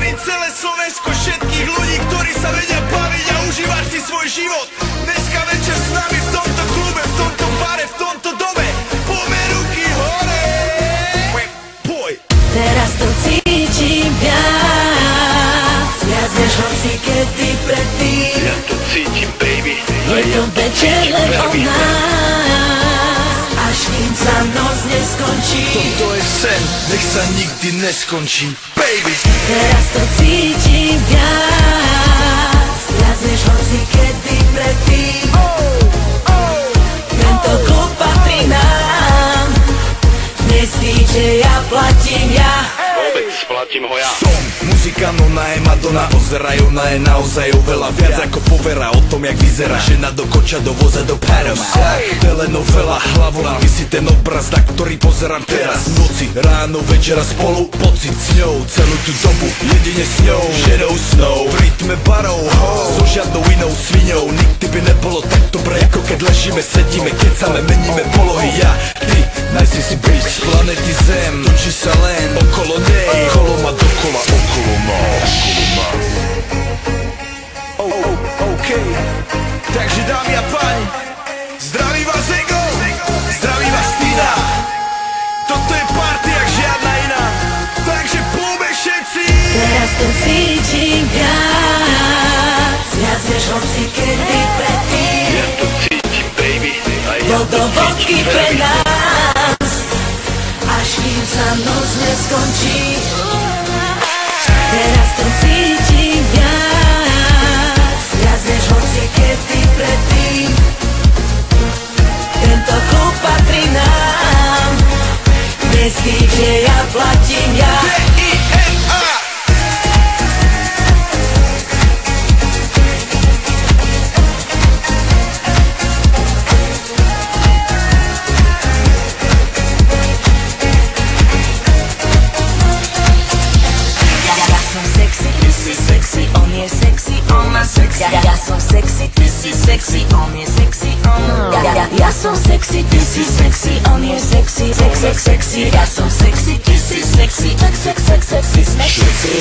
zdravím celé Slovensko, všetkých ľudí, ktorí sa vedia baviť a užívať si svoj život. Dneska večer s nami v tomto klube, v tomto bare, v tomto dome. Poďme ruky hore. Boj. Teraz to cítim viac, viac než hoci kedy predtým. Ja to cítim, baby. Je to večer len o nás, až kým sa noc neskončí. Toto je sen, nech sa nikdy neskončí, baby. Teraz to cítim viac, viac než hoci kedy predtým. Tento klub patrí nám, dnes DJ ja platím ja. Vôbec, platím ho ja. Som muzikant, ona je Madonna, pozeraj, ona je naozaj oveľa viac ako povera o tom, jak vyzerá. Žena do koča, do voza, do Paris. Telenovela, hlavou nám visí ten obraz, na ktorý pozerám teraz. Noci, ráno, večera spolu, pocit s ňou, celú tú dobu, jedine s ňou. Ženou snou, v rytme barov, so žiadnou inou sviňou. Nikdy by nebolo tak dobre, ako keď ležíme, sedíme, kecame, meníme polohy. Ja, ty, najsi si byť z planety Zem, točí sa len okolo nej, okolo ma dokola, okolo ma. OK, takže dámy a páni, zdraví vás Ego, zdraví vás Tina. Toto je party jak žiadna iná, takže poďme všetci. Teraz to cítim viac, viac než hoci kedy predtým. Ja to cítim, baby. A ja Do vodky pre nás, až kým sa noc neskončí. Teraz to cítim viac, viac než hoci kedy predtým. Tento klub patrí nám, dnes DJ ja platím ja. D-I-N-A. Ja som sexy, ty si sexy, on je sexy, ja som sexy, ty si sexy, on je sexy, sexy, ja som sexy, ty si sexy, sexy, sexy.